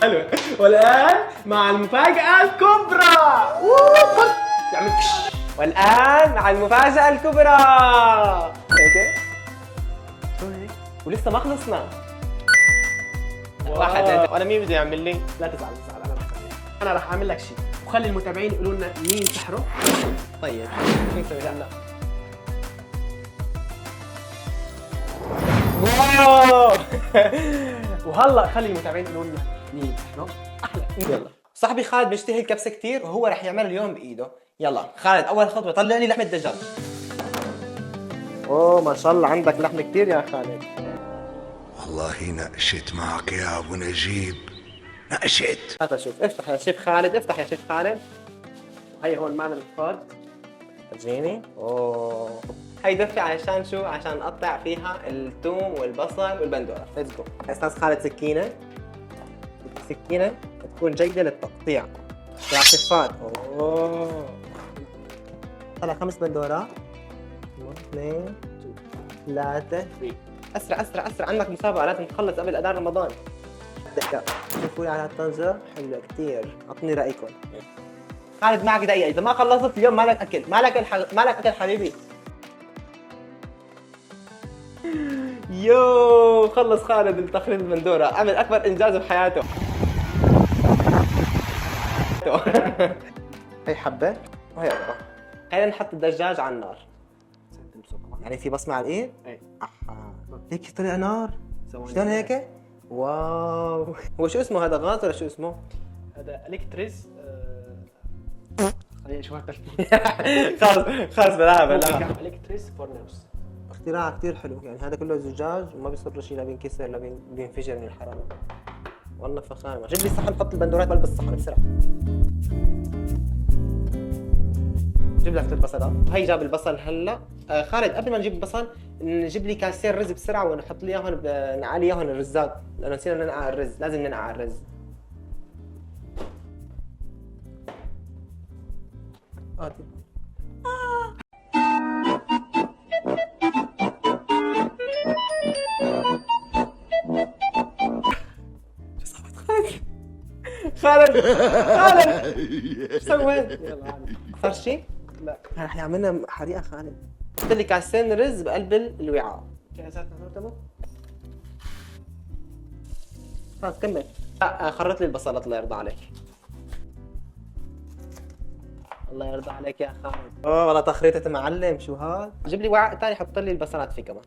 حلوة. والآن مع المفاجأة الكبرى. يعمل والآن مع المفاجأة الكبرى. هيك شو هيك؟ ولسه ما خلصنا. واحد وانا مين بده يعمل لي؟ لا تزعل انا راح اعمل لك شيء وخلي المتابعين يقولوا لنا مين سحره. طيب شو نسوي هلا؟ واو وهلا خلي المتابعين يقولوا لنا مين سحره احلى. يلا صاحبي خالد بيشتهي الكبسه كثير وهو رح يعملها اليوم بايده. يلا خالد اول خطوه طلع لي لحمه دجاج. اوه ما شاء الله عندك لحم كثير يا خالد. والله نقشت معك يا ابو نجيب، نقشت. هذا شوف افتح يا شيف خالد، افتح يا شيف خالد. هي هون معنا الفار. فرجيني. اوه هي دفة عشان شو؟ عشان نقطع فيها الثوم والبصل والبندورة. ليتس جو. استاذ خالد سكينة. سكينة تكون جيدة للتقطيع. يا شفات. اوه طلع 5 بندورات. 1 2 3 اسرع اسرع اسرع، عندك مسابقة لازم تخلص قبل اذان رمضان. دقيقة شوفوا لي على الطنجرة حلوة كثير، اعطوني رأيكم. خالد معك دقيقة، إذا ما خلصت اليوم مالك أكل، مالك أكل حبيبي. يو خلص خالد التخريب البندورة، عمل أكبر إنجاز بحياته. هي حبة وهي أخرى. خلينا نحط الدجاج على النار. يعني في بصمة على الإيد؟ إيه. هيك طلع نار؟ شلون هيك؟ واو. هو شو اسمه هذا، غاز ولا شو اسمه؟ هذا الكتريز. خليني اشوفها خلص بلاها الكتريز فورنوس. اختراع كثير حلو، يعني هذا كله زجاج وما بيصير شيء، لا بينكسر لا بينفجر من الحراره. والله فخامه. جيب لي صحن حط البندورات بقلب الصحن بسرعه. جيب لك البصلات. هي جاب البصل هلا. خالد قبل ما نجيب البصل نجيب لي كاسين رز بسرعه ونحط لي اياهم، نعالي اياهم الرزات لانه نسينا ننقع الرز، لازم ننقع الرز. خالد شو سويت؟ يلا صار شيء؟ لا رح يعملنا حريقه خالد. حط لي كاسين رز بقلب الوعاء. جهزت تمام؟ خلاص كمل. لا خرط لي البصلات الله يرضى عليك. الله يرضى عليك يا خالد. اوه والله تخريطة معلم. شو هاد؟ جيب لي وعاء ثاني حط لي البصلات فيه كمان.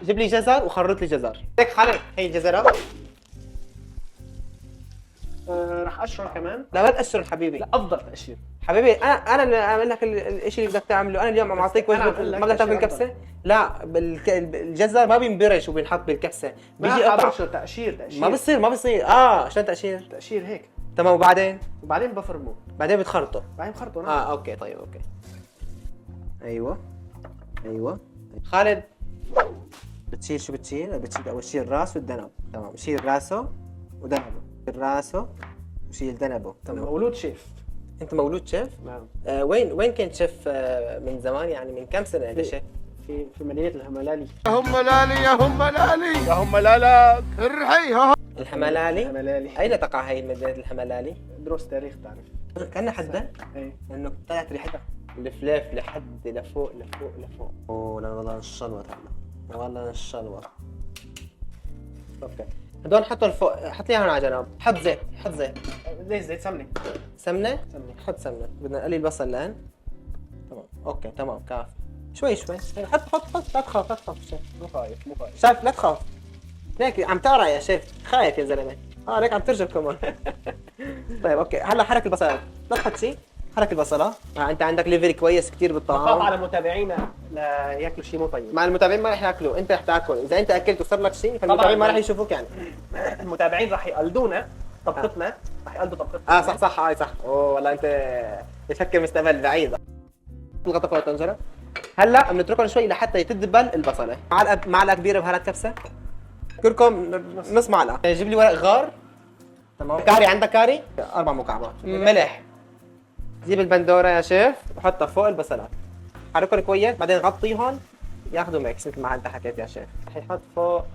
جيب لي جزر وخرط لي جزر. هيك خالد هي الجزرة. راح اشرب كمان. لا ما تقشر حبيبي. لا افضل تقشير حبيبي انا اللي اعمل لك الشيء اللي بدك تعمله. انا اليوم عم اعطيك وجبه. ما بدك تاكل الكبسه؟ لا الجزر ما بينبرش وبينحط بالكبسه، بيجي قطع. تقشير ما بصير. شلون تقشير هيك تمام. وبعدين بفرموه، بعدين بتخرطه. بعدين بخرطه. اوكي طيب اوكي. ايوه خالد بتشيل شو بتشيل اول شيء الراس والذنب. تمام شيل راسه ودنبه. راسه وشيل ذنبه. تمام. مولود شيف. انت مولود شيف؟ نعم. وين كنت شيف من زمان، يعني من كم سنه انت شيف؟ في مدينة الهملالي. يا هم لالا الرحي. الحملالي. اين تقع هي مدينه الحملالي؟ دروس تاريخ تعرف. كأنها حدة؟ ايه لانه طلعت ريحتها الفلاف لحد لفوق. اوه لا والله الشلوط هلا، والله الشلوط. اوكي هدول حطهم فوق، حط لي اياهم على جنب. حط زيت. ليش زيت؟ سمنه. حط سمنه. بدنا نقلي البصل الان. تمام اوكي تمام كافي. شوي حط لا تخاف مو خايف. شايف لا تخاف. هيك عم تقرا يا شيف، خايف يا زلمه. ليك عم ترجم كمان. طيب اوكي هلا حرك البصلات، لا تحط شيء، حرك البصلات. انت عندك ليفل كويس كثير بالطعام. خاف على متابعينا لا ياكلوا شيء مو طيب. مع المتابعين ما رح ياكلوا، انت رح تاكل. اذا انت اكلت وصار لك شيء فالمتابعين ما رح يشوفوك يعني. المتابعين رح يقلدونا طبختنا، رح يقلدوا طبختنا. صح هاي صح. اوه والله انت بتفكر مستقبل بعيد. الغطا فوق الطنجره. هلا بنتركهم شوي لحتى تدبل البصله. معلقه كبيره بهارات كبسه. كركم نص معلقه. جيب لي ورق غار. تمام. كاري عندك كاري؟ 4 مكعبات. ملح. جيب البندوره يا شيف وحطها فوق البصلات. حركهم كويس بعدين غطيهم ياخذوا ميكس مثل ما انت حكيت يا شيف. رح يحط فوق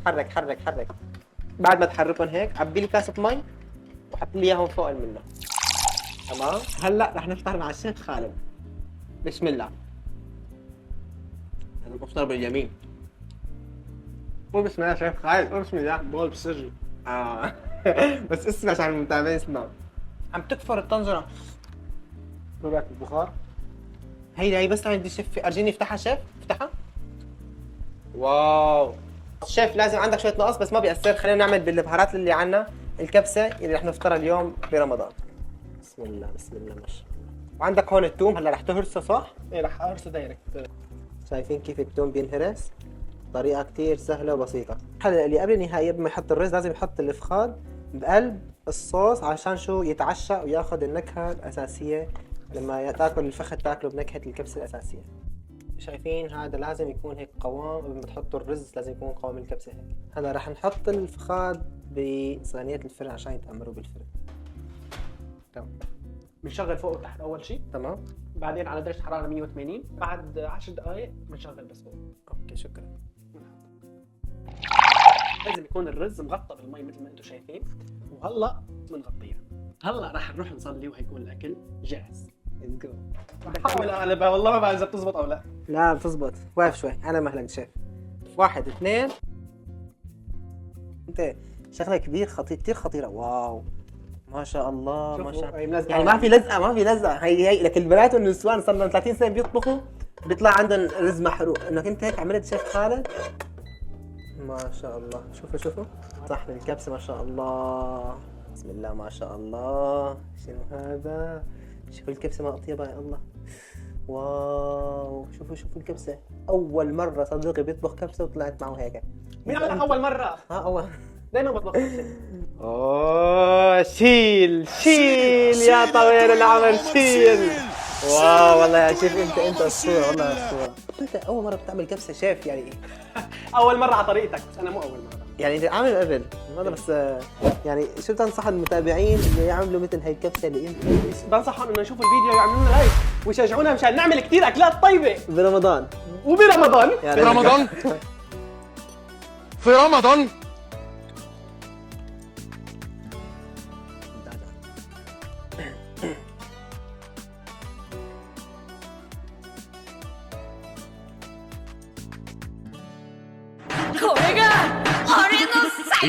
حرك. بعد ما تحركهم هيك عبي لي كاسة مي وحط لي اياهم فوق منه. تمام. هلا رح نفطر مع الشيخ خالد. بسم الله. انا بفطر باليمين. قول بسم الله شيخ خالد، قول بسم الله. بقول بسجل. بس اسمع عشان المتابعين يسمعوا. عم تكفر الطنجرة. شو رايك بالبخار؟ هي بس عندي شيف، ارجيني افتحها شيف، افتحها. واو. شيف لازم عندك شوية نقص بس ما بيأثر، خلينا نعمل بالبهارات اللي عنا الكبسة اللي رح نفطرها اليوم برمضان. بسم الله ما شاء الله. وعندك هون الثوم، هلا رح تهرسه صح؟ ايه رح ارسل دايركت. شايفين كيف الثوم بينهرس؟ طريقة كتير سهلة وبسيطة. هلا اللي قبل النهاية قبل ما يحط الرز لازم يحط الفخاد بقلب الصوص عشان شو يتعشى وياخذ النكهة الأساسية. لما تاكل الفخذ تاكله بنكهة الكبسة الأساسية. شايفين هذا لازم يكون هيك قوام، قبل ما تحطوا الرز لازم يكون قوام الكبسة هيك. هلا رح نحط الفخاد بصينية الفرن عشان يتأمروا بالفرن. تمام. بنشغل فوق وتحت اول شيء، تمام. بعدين على درجه حراره 180. بعد 10 دقائق بنشغل بس فوق. اوكي شكرا. لازم يكون الرز مغطى بالمي مثل ما انتم شايفين. وهلا بنغطيها. هلا رح نروح نصلي وهيكون الاكل جاهز. Let's go. بحاول اقلبها والله ما بعرف اذا بتزبط او لا. لا بتزبط، واقف شوي انا مهلك شيف. 1 2. انت شغله كبير خطير كثير خطيره. واو ما شاء الله ما شاء الله. يعني ما في لزقه هي لك البنات والنسوان صار لهم 30 سنه بيطبخوا بيطلع عندهم رز محروق. انك انت هيك عملت شيف خالد ما شاء الله. شوفوا صحن الكبسه ما شاء الله. بسم الله ما شاء الله. شنو هذا؟ شوفوا الكبسه ما اطيبها يا الله. واو شوفوا الكبسه. اول مره صديقي بيطبخ كبسه وطلعت معه هيك. مين قال لك اول مره؟ اول دايما بطبخ كبسه. اوه شيل يا طويل العمر شيل. واو والله يا شيف انت اسطوره والله اسطوره. انت اول مره بتعمل كبسه شيف يعني ايه؟ اول مره على طريقتك بس انا مو اول مره. يعني انت عامل قبل هذا بس يعني شو بتنصح المتابعين انه يعملوا مثل هاي الكبسه اللي انت بنصحهم انه يشوفوا الفيديو ويعملوا لنا لايك ويشجعونا مشان نعمل كثير اكلات طيبه برمضان وبرمضان. يعني في رمضان في رمضان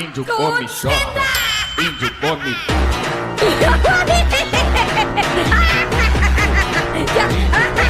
Índio come chora, índio come. Yeah.